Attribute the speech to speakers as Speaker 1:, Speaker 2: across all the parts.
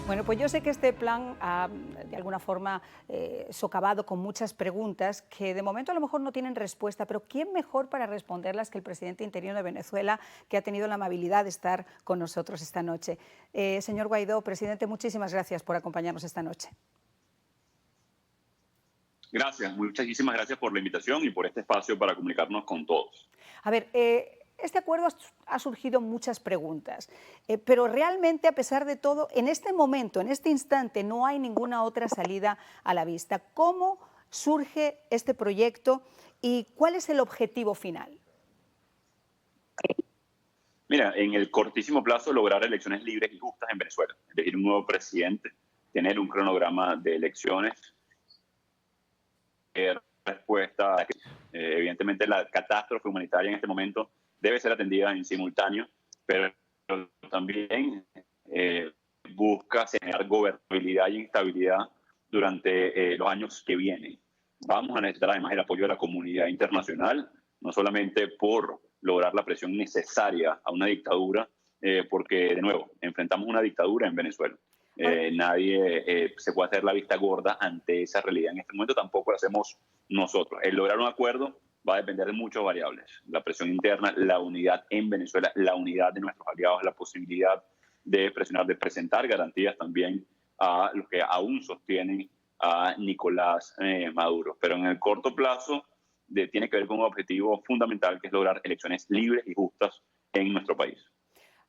Speaker 1: Bueno, pues yo sé que este plan ha, de alguna forma, socavado con muchas preguntas que de momento a lo mejor no tienen respuesta, pero ¿quién mejor para responderlas que el presidente interino de Venezuela, que ha tenido la amabilidad de estar con nosotros esta noche? Señor Guaidó, presidente, muchísimas gracias por acompañarnos esta noche.
Speaker 2: Gracias, muchísimas gracias por la invitación y por este espacio para comunicarnos con todos.
Speaker 1: A ver, este acuerdo ha surgido muchas preguntas, pero realmente, a pesar de todo, en este momento, en este instante, no hay ninguna otra salida a la vista. ¿Cómo surge este proyecto y cuál es el objetivo final?
Speaker 2: Mira, en el cortísimo plazo lograr elecciones libres y justas en Venezuela, elegir un nuevo presidente, tener un cronograma de elecciones, respuesta a la crisis. Evidentemente la catástrofe humanitaria en este momento debe ser atendida en simultáneo, pero también busca generar gobernabilidad y estabilidad durante los años que vienen. Vamos a necesitar además el apoyo de la comunidad internacional, no solamente por lograr la presión necesaria a una dictadura, porque de nuevo, enfrentamos una dictadura en Venezuela.
Speaker 1: Ahora,
Speaker 2: Nadie se puede hacer la vista gorda ante esa realidad. En este momento tampoco lo hacemos nosotros. El lograr un acuerdo va a depender de muchas variables. La presión interna, la unidad en Venezuela, la unidad de nuestros aliados, la posibilidad de presionar, de presentar garantías también a los que aún sostienen a Nicolás Maduro. Pero en el corto plazo tiene que ver con un objetivo fundamental, que es lograr elecciones libres y justas en nuestro país.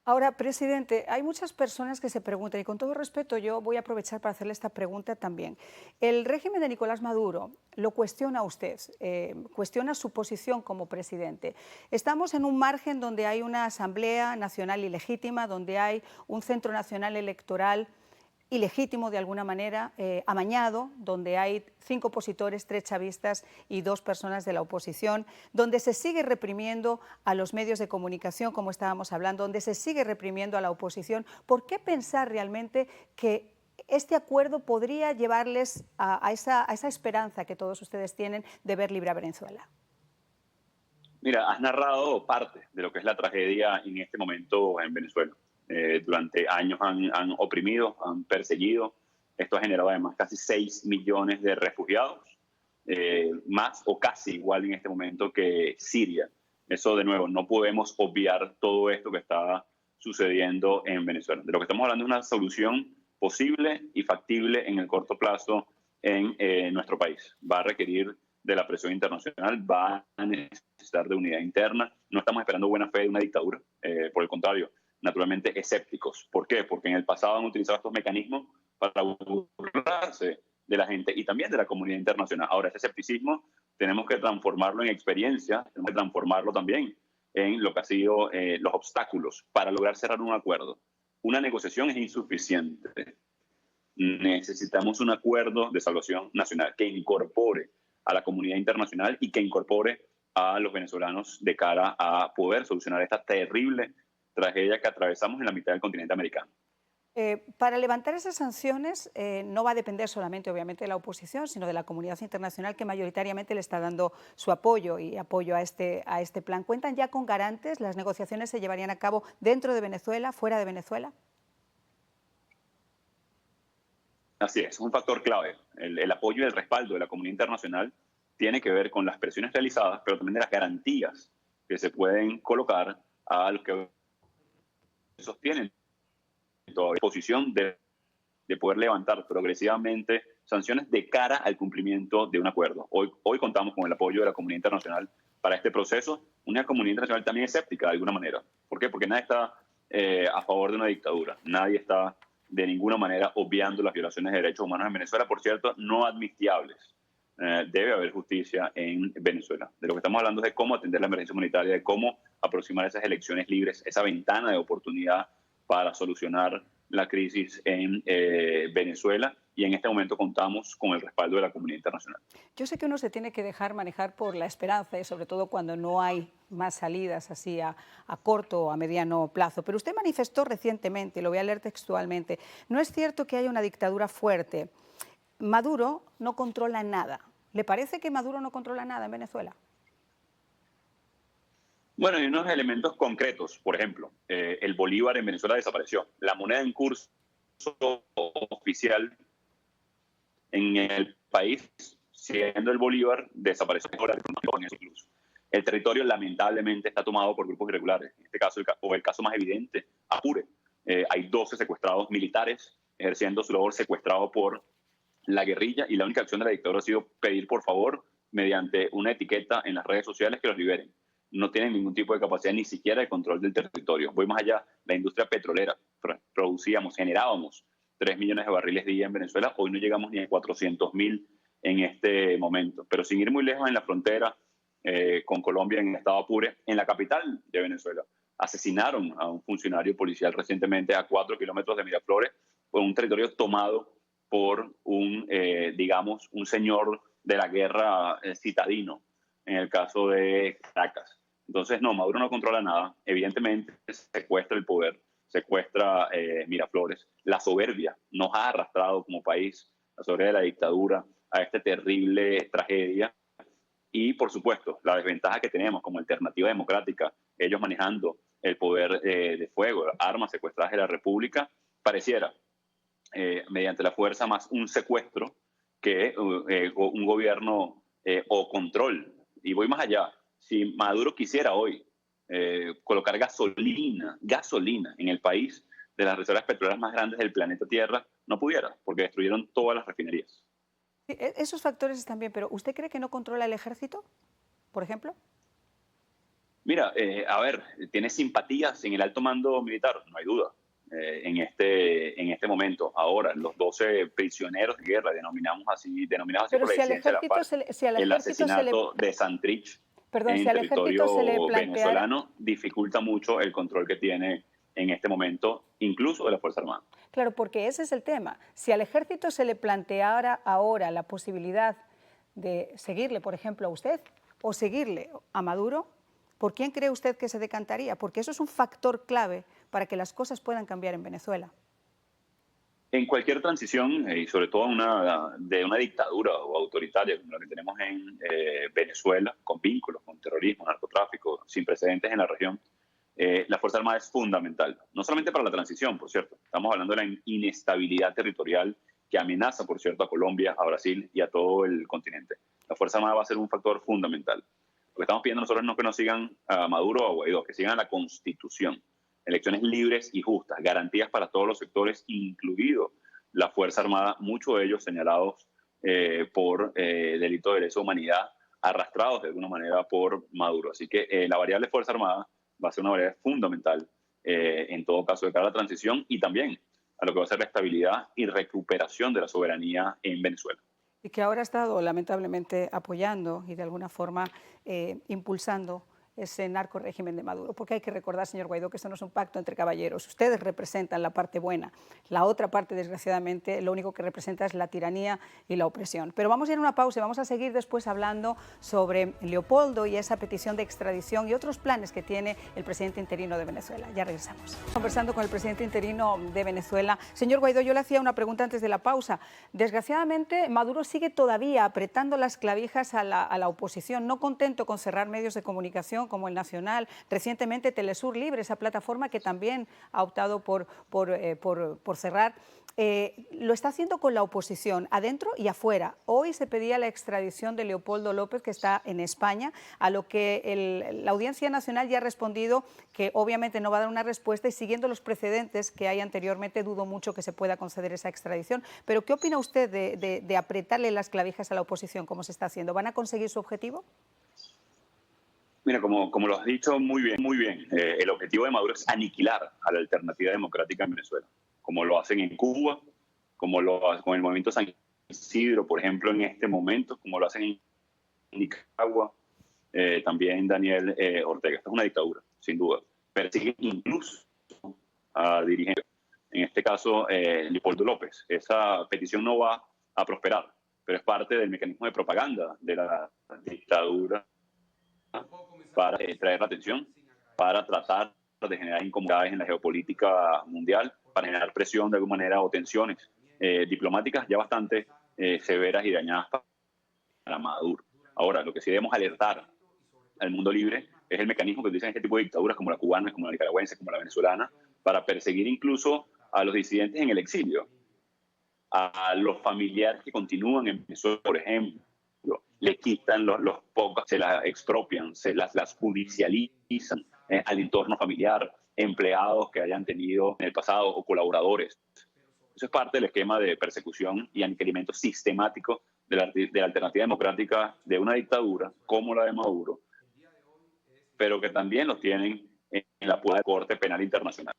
Speaker 1: Ahora, presidente, hay muchas personas que se preguntan, y con todo respeto yo voy a aprovechar para hacerle esta pregunta también. El régimen de Nicolás Maduro lo cuestiona a usted, cuestiona su posición como presidente. Estamos en un margen donde hay una Asamblea Nacional ilegítima, donde hay un Centro Nacional Electoral ilegítimo de alguna manera, amañado, donde hay 5 opositores, 3 chavistas y 2 personas de la oposición, donde se sigue reprimiendo a los medios de comunicación, como estábamos hablando, donde se sigue reprimiendo a la oposición. ¿Por qué pensar realmente que este acuerdo podría llevarles a esa esperanza que todos ustedes tienen de ver libre a Venezuela?
Speaker 2: Mira, has narrado parte de lo que es la tragedia en este momento en Venezuela. Durante años han oprimido, han perseguido. Esto ha generado además casi 6 millones de refugiados, más o casi igual en este momento que Siria. Eso, de nuevo, no podemos obviar todo esto que está sucediendo en Venezuela. De lo que estamos hablando es una solución posible y factible en el corto plazo en nuestro país. Va a requerir de la presión internacional, va a necesitar de unidad interna. No estamos esperando buena fe de una dictadura, por el contrario, naturalmente escépticos. ¿Por qué? Porque en el pasado han utilizado estos mecanismos para burlarse de la gente y también de la comunidad internacional. Ahora, ese escepticismo tenemos que transformarlo en experiencia, tenemos que transformarlo también en lo que ha sido los obstáculos para lograr cerrar un acuerdo. Una negociación es insuficiente. Necesitamos un acuerdo de salvación nacional que incorpore a la comunidad internacional y que incorpore a los venezolanos de cara a poder solucionar esta terrible tragedia que atravesamos en la mitad del continente americano.
Speaker 1: Para levantar esas sanciones no va a depender solamente, obviamente, de la oposición, sino de la comunidad internacional que mayoritariamente le está dando su apoyo y apoyo a este plan. ¿Cuentan ya con garantes? ¿Las negociaciones se llevarían a cabo dentro de Venezuela, fuera de Venezuela?
Speaker 2: Así es un factor clave. El apoyo y el respaldo de la comunidad internacional tiene que ver con las presiones realizadas, pero también de las garantías que se pueden colocar a los que sostienen toda posición de poder levantar progresivamente sanciones de cara al cumplimiento de un acuerdo. Hoy contamos con el apoyo de la comunidad internacional para este proceso, una comunidad internacional también escéptica de alguna manera. ¿Por qué? Porque nadie está a favor de una dictadura, nadie está de ninguna manera obviando las violaciones de derechos humanos en Venezuela, por cierto, no admitiables. Debe haber justicia en Venezuela. De lo que estamos hablando es de cómo atender la emergencia humanitaria, de cómo aproximar esas elecciones libres, esa ventana de oportunidad para solucionar la crisis en Venezuela, y en este momento contamos con el respaldo de la comunidad internacional.
Speaker 1: Yo sé que uno se tiene que dejar manejar por la esperanza y sobre todo cuando no hay más salidas así a corto o a mediano plazo, pero usted manifestó recientemente, lo voy a leer textualmente, no es cierto que haya una dictadura fuerte. Maduro no controla nada. ¿Le parece que Maduro no controla nada en Venezuela?
Speaker 2: Bueno, hay unos elementos concretos. Por ejemplo, el bolívar en Venezuela desapareció. La moneda en curso oficial en el país, siendo el Bolívar, desapareció incluso. El territorio lamentablemente está tomado por grupos irregulares. En este caso, el caso más evidente, Apure. Hay 12 secuestrados militares ejerciendo su labor, secuestrados por la guerrilla, y la única acción de la dictadura ha sido pedir por favor, mediante una etiqueta en las redes sociales, que los liberen. No tienen ningún tipo de capacidad ni siquiera de control del territorio. Voy más allá, la industria petrolera, generábamos 3 millones de barriles día en Venezuela, hoy no llegamos ni a 400.000 en este momento. Pero sin ir muy lejos, en la frontera con Colombia, en el estado Apure, en la capital de Venezuela, asesinaron a un funcionario policial recientemente a 4 kilómetros de Miraflores, por un territorio tomado por digamos, un señor de la guerra citadino, en el caso de Caracas. Entonces, no, Maduro no controla nada. Evidentemente, secuestra el poder, secuestra Miraflores. La soberbia nos ha arrastrado como país, la soberbia de la dictadura, a esta terrible tragedia. Y, por supuesto, la desventaja que tenemos como alternativa democrática, ellos manejando el poder de fuego, armas secuestradas de la República, pareciera, mediante la fuerza, más un secuestro que un gobierno o control. Y voy más allá. Si Maduro quisiera hoy colocar gasolina en el país, de las reservas petroleras más grandes del planeta Tierra, no pudiera, porque destruyeron todas las refinerías.
Speaker 1: Sí, esos factores están bien, pero ¿usted cree que no controla el ejército, por ejemplo?
Speaker 2: Mira, a ver, tiene simpatías en el alto mando militar, no hay duda. En este momento, ahora, los 12 prisioneros de guerra, denominados así
Speaker 1: Pero
Speaker 2: por la
Speaker 1: si al
Speaker 2: disidencia de la
Speaker 1: ejército
Speaker 2: FARC, el asesinato de Santrich
Speaker 1: perdón, si
Speaker 2: en
Speaker 1: al ejército se le
Speaker 2: territorio
Speaker 1: planteara,
Speaker 2: venezolano dificulta mucho el control que tiene en este momento, incluso de la Fuerza Armada.
Speaker 1: claro, porque ese es el tema. Si al ejército se le planteara ahora la posibilidad de seguirle, por ejemplo, a usted o seguirle a Maduro, ¿por quién cree usted que se decantaría? Porque eso es un factor clave para que las cosas puedan cambiar en Venezuela.
Speaker 2: En cualquier transición, y sobre todo de una dictadura o autoritaria como la que tenemos en Venezuela, con vínculos con terrorismo, narcotráfico, sin precedentes en la región, la Fuerza Armada es fundamental. No solamente para la transición, por cierto. Estamos hablando de la inestabilidad territorial que amenaza, por cierto, a Colombia, a Brasil y a todo el continente. La Fuerza Armada va a ser un factor fundamental. Lo que estamos pidiendo nosotros no es que nos sigan a Maduro o a Guaidó, que sigan a la Constitución. Elecciones libres y justas, garantías para todos los sectores, incluido la Fuerza Armada, muchos de ellos señalados por delito de lesa humanidad, arrastrados de alguna manera por Maduro. Así que la variable Fuerza Armada va a ser una variable fundamental en todo caso de cara a la transición y también a lo que va a ser la estabilidad y recuperación de la soberanía en Venezuela.
Speaker 1: Y que ahora ha estado lamentablemente apoyando y de alguna forma impulsando ese narco régimen de Maduro, porque hay que recordar, señor Guaidó, que esto no es un pacto entre caballeros. Ustedes representan la parte buena, la otra parte, desgraciadamente, lo único que representa es la tiranía y la opresión. Pero vamos a ir a una pausa y vamos a seguir después hablando sobre Leopoldo y esa petición de extradición y otros planes que tiene el presidente interino de Venezuela. Ya regresamos. Conversando con el presidente interino de Venezuela. Señor Guaidó, yo le hacía una pregunta antes de la pausa. Desgraciadamente, Maduro sigue todavía apretando las clavijas a la oposición, no contento con cerrar medios de comunicación como el Nacional, recientemente Telesur Libre, esa plataforma que también ha optado por cerrar, lo está haciendo con la oposición, adentro y afuera. Hoy se pedía la extradición de Leopoldo López, que está en España, a lo que la Audiencia Nacional ya ha respondido que obviamente no va a dar una respuesta y siguiendo los precedentes que hay anteriormente, dudo mucho que se pueda conceder esa extradición. Pero ¿qué opina usted de apretarle las clavijas a la oposición, como se está haciendo? ¿Van a conseguir su objetivo?
Speaker 2: Mira, como lo has dicho muy bien, el objetivo de Maduro es aniquilar a la alternativa democrática en Venezuela, como lo hacen en Cuba, como lo hacen con el movimiento San Isidro, por ejemplo, en este momento, como lo hacen en Nicaragua, también Daniel Ortega. Esta es una dictadura, sin duda. Persiguen incluso a dirigentes, en este caso Leopoldo López. Esa petición no va a prosperar, pero es parte del mecanismo de propaganda de la dictadura para traer la atención, para tratar de generar incomodidades en la geopolítica mundial, para generar presión de alguna manera o tensiones diplomáticas ya bastante severas y dañadas para Maduro. Ahora, lo que sí debemos alertar al mundo libre es el mecanismo que utilizan este tipo de dictaduras como la cubana, como la nicaragüense, como la venezolana, para perseguir incluso a los disidentes en el exilio. a los familiares que continúan en Venezuela, por ejemplo, le quitan los pocos, se las expropian, las judicializan al entorno familiar, empleados que hayan tenido en el pasado o colaboradores. Eso es parte del esquema de persecución y aniquilamiento sistemático de la alternativa democrática de una dictadura como la de Maduro, pero que también los tienen en la Corte Penal Internacional.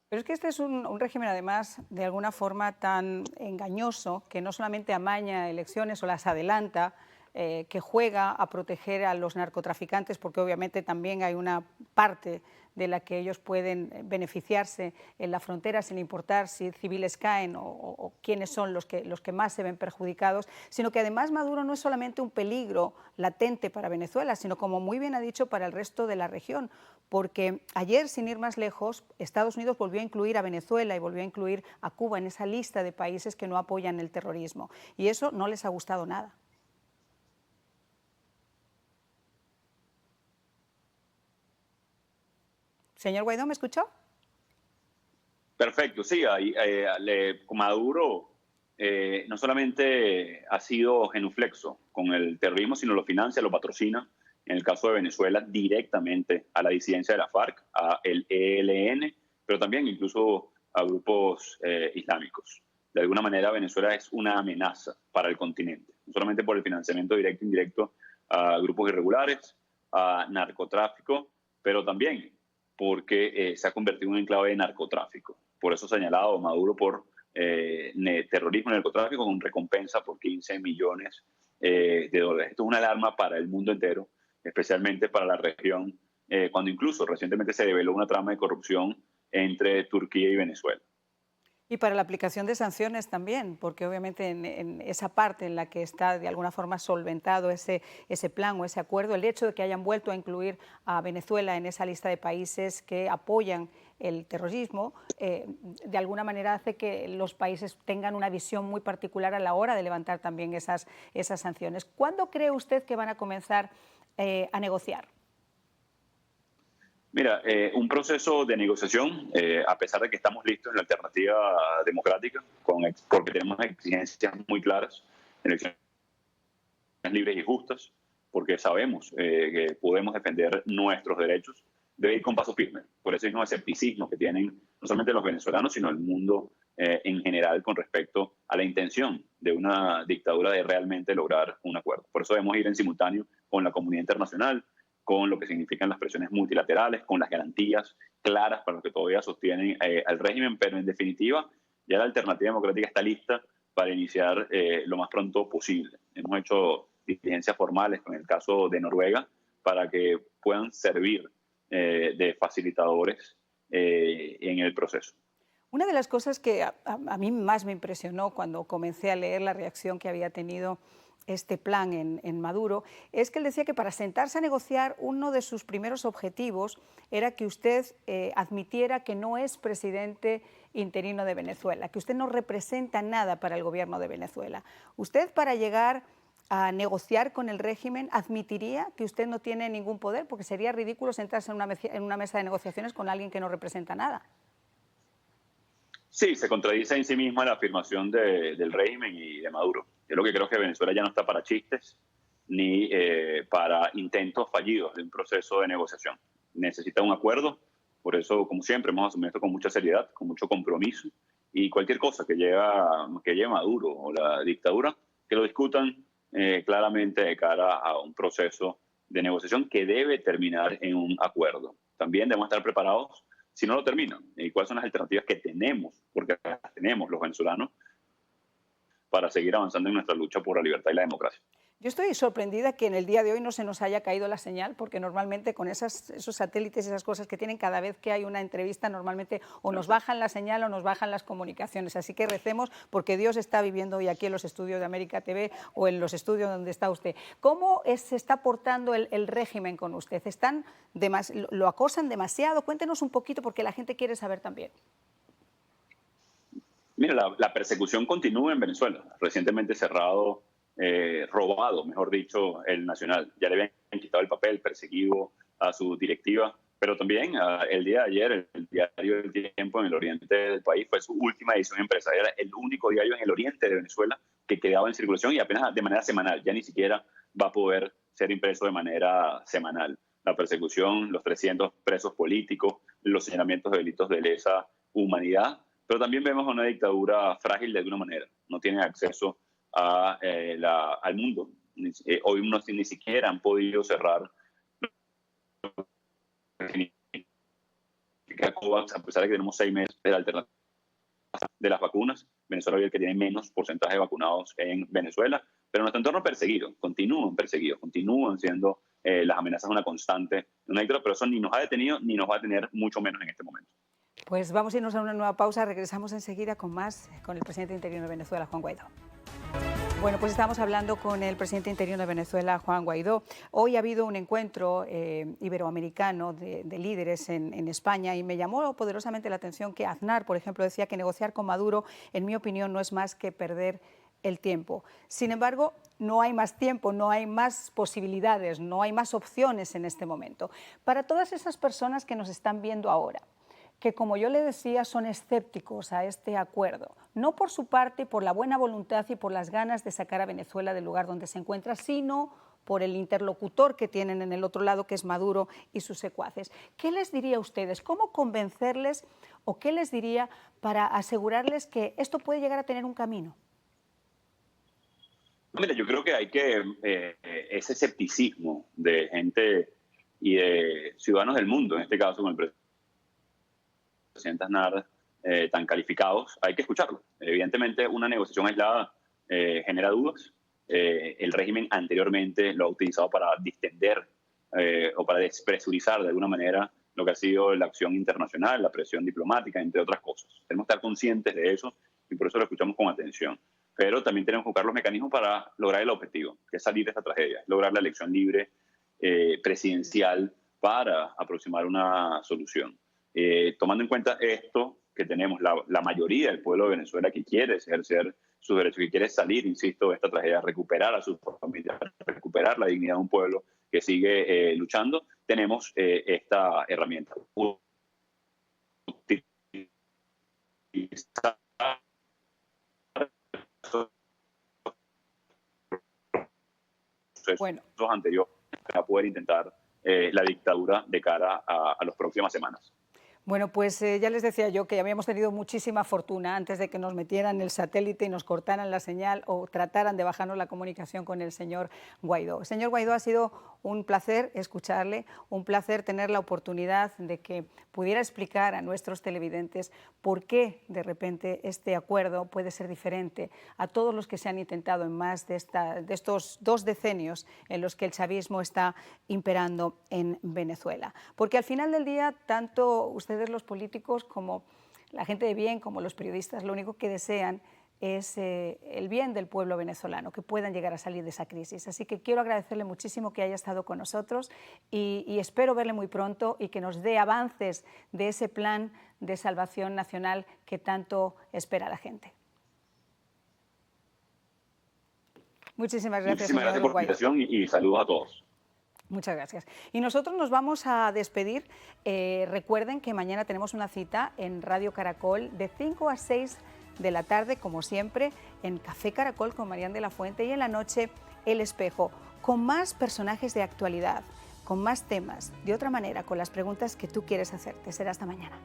Speaker 1: Pero es que este es un régimen, además, de alguna forma tan engañoso, que no solamente amaña elecciones o las adelanta, que juega a proteger a los narcotraficantes, porque obviamente también hay una parte de la que ellos pueden beneficiarse en la frontera sin importar si civiles caen o quiénes son los que más se ven perjudicados, sino que además Maduro no es solamente un peligro latente para Venezuela, sino, como muy bien ha dicho, para el resto de la región, porque ayer, sin ir más lejos, Estados Unidos volvió a incluir a Venezuela y volvió a incluir a Cuba en esa lista de países que no apoyan el terrorismo, y eso no les ha gustado nada. Señor Guaidó, ¿me escuchó?
Speaker 2: Perfecto, sí. Maduro no solamente ha sido genuflexo con el terrorismo, sino lo financia, lo patrocina, en el caso de Venezuela, directamente a la disidencia de la FARC, a el ELN, pero también incluso a grupos islámicos. De alguna manera, Venezuela es una amenaza para el continente, no solamente por el financiamiento directo e indirecto a grupos irregulares, a narcotráfico, pero también porque se ha convertido en un enclave de narcotráfico. Por eso ha señalado Maduro por terrorismo y narcotráfico con recompensa por 15 millones de dólares. Esto es una alarma para el mundo entero, especialmente para la región, cuando incluso recientemente se develó una trama de corrupción entre Turquía y Venezuela.
Speaker 1: Y para la aplicación de sanciones también, porque obviamente en esa parte en la que está de alguna forma solventado ese plan o ese acuerdo, el hecho de que hayan vuelto a incluir a Venezuela en esa lista de países que apoyan el terrorismo, de alguna manera hace que los países tengan una visión muy particular a la hora de levantar también esas sanciones. ¿Cuándo cree usted que van a comenzar a negociar?
Speaker 2: Mira, un proceso de negociación, a pesar de que estamos listos en la alternativa democrática, porque tenemos exigencias muy claras, elecciones libres y justas, porque sabemos que podemos defender nuestros derechos, debe ir con paso firme. Por eso mismo escepticismo que tienen no solamente los venezolanos, sino el mundo en general con respecto a la intención de una dictadura de realmente lograr un acuerdo. Por eso debemos ir en simultáneo con la comunidad internacional, con lo que significan las presiones multilaterales, con las garantías claras para los que todavía sostienen al régimen, pero en definitiva ya la alternativa democrática está lista para iniciar lo más pronto posible. Hemos hecho diligencias formales con el caso de Noruega para que puedan servir de facilitadores en el proceso.
Speaker 1: Una de las cosas que a mí más me impresionó cuando comencé a leer la reacción que había tenido este plan en Maduro, es que él decía que para sentarse a negociar uno de sus primeros objetivos era que usted admitiera que no es presidente interino de Venezuela, que usted no representa nada para el gobierno de Venezuela. ¿Usted, para llegar a negociar con el régimen, admitiría que usted no tiene ningún poder? Porque sería ridículo sentarse en una mesa de negociaciones con alguien que no representa nada.
Speaker 2: Sí, se contradice en sí misma la afirmación del régimen y de Maduro. Yo lo que creo es que Venezuela ya no está para chistes ni para intentos fallidos de un proceso de negociación. Necesita un acuerdo, por eso, como siempre, hemos asumido esto con mucha seriedad, con mucho compromiso, y cualquier cosa que lleve Maduro o la dictadura, que lo discutan claramente de cara a un proceso de negociación que debe terminar en un acuerdo. También debemos estar preparados si no lo terminan, y cuáles son las alternativas que tenemos, porque las tenemos los venezolanos, para seguir avanzando en nuestra lucha por la libertad y la democracia.
Speaker 1: Yo estoy sorprendida que en el día de hoy no se nos haya caído la señal, porque normalmente con esos satélites y esas cosas que tienen, cada vez que hay una entrevista, normalmente o nos bajan la señal o nos bajan las comunicaciones. Así que recemos, porque Dios está viviendo hoy aquí en los estudios de América TV o en los estudios donde está usted. ¿Cómo se está portando el régimen con usted? ¿Lo acosan demasiado? Cuéntenos un poquito, porque la gente quiere saber también.
Speaker 2: Mira, la persecución continúa en Venezuela. Recientemente cerrado, robado, mejor dicho, el Nacional. Ya le habían quitado el papel, perseguido a su directiva Pero también el día de ayer, el diario El Tiempo en el oriente del país fue su última edición impresa. Era el único diario en el oriente de Venezuela que quedaba en circulación y apenas de manera semanal. Ya ni siquiera va a poder ser impreso de manera semanal. La persecución, los 300 presos políticos, los señalamientos de delitos de lesa humanidad, pero también vemos una dictadura frágil de alguna manera. No tienen acceso al mundo. Hoy ni siquiera han podido cerrar COVAX, a pesar de que tenemos 6 meses de la alternativa de las vacunas. Venezuela es el que tiene menos porcentaje de vacunados en Venezuela, pero nuestro entorno perseguidos, continúan siendo las amenazas una constante, una dictadura, pero eso ni nos ha detenido ni nos va a detener, mucho menos en este momento.
Speaker 1: Pues vamos a irnos a una nueva pausa, regresamos enseguida con más, con el presidente interino de Venezuela, Juan Guaidó. Bueno, pues estamos hablando con el presidente interino de Venezuela, Juan Guaidó. Hoy ha habido un encuentro iberoamericano de líderes en España y me llamó poderosamente la atención que Aznar, por ejemplo, decía que negociar con Maduro, en mi opinión, no es más que perder el tiempo. Sin embargo, no hay más tiempo, no hay más posibilidades, no hay más opciones en este momento. Para todas esas personas que nos están viendo ahora, que, como yo le decía, son escépticos a este acuerdo, no por su parte, por la buena voluntad y por las ganas de sacar a Venezuela del lugar donde se encuentra, sino por el interlocutor que tienen en el otro lado, que es Maduro y sus secuaces. ¿Qué les diría a ustedes? ¿Cómo convencerles o qué les diría para asegurarles que esto puede llegar a tener un camino?
Speaker 2: Mira, yo creo que hay que ese escepticismo de gente y de ciudadanos del mundo, en este caso con el presidente Aznar, tan calificados, hay que escucharlo. Evidentemente, una negociación aislada genera dudas. El régimen anteriormente lo ha utilizado para distender o para despresurizar de alguna manera lo que ha sido la acción internacional, la presión diplomática, entre otras cosas. Tenemos que estar conscientes de eso y por eso lo escuchamos con atención. Pero también tenemos que buscar los mecanismos para lograr el objetivo, que es salir de esta tragedia, lograr la elección libre presidencial para aproximar una solución. Tomando en cuenta esto, que tenemos la mayoría del pueblo de Venezuela que quiere ejercer sus derechos, que quiere salir, insisto, de esta tragedia, recuperar a sus familias, recuperar la dignidad de un pueblo que sigue luchando, tenemos esta herramienta.
Speaker 1: Bueno,
Speaker 2: Anteriores para poder intentar la dictadura de cara a las próximas semanas.
Speaker 1: Bueno, pues ya les decía yo que habíamos tenido muchísima fortuna antes de que nos metieran el satélite y nos cortaran la señal o trataran de bajarnos la comunicación con el señor Guaidó. Señor Guaidó, ha sido un placer escucharle, un placer tener la oportunidad de que pudiera explicar a nuestros televidentes por qué de repente este acuerdo puede ser diferente a todos los que se han intentado en más de estos 2 decenios en los que el chavismo está imperando en Venezuela. Porque al final del día, tanto ustedes los políticos como la gente de bien, como los periodistas, lo único que desean es el bien del pueblo venezolano, que puedan llegar a salir de esa crisis. Así que quiero agradecerle muchísimo que haya estado con nosotros y espero verle muy pronto y que nos dé avances de ese plan de salvación nacional que tanto espera la gente. Muchísimas gracias,
Speaker 2: Muchísimas gracias por la invitación y saludos a todos.
Speaker 1: Muchas gracias. Y nosotros nos vamos a despedir. Recuerden que mañana tenemos una cita en Radio Caracol de 5 a 6 de la tarde, como siempre, en Café Caracol con Marian de la Fuente y en la noche El Espejo, con más personajes de actualidad, con más temas, de otra manera, con las preguntas que tú quieres hacerte. Será hasta mañana.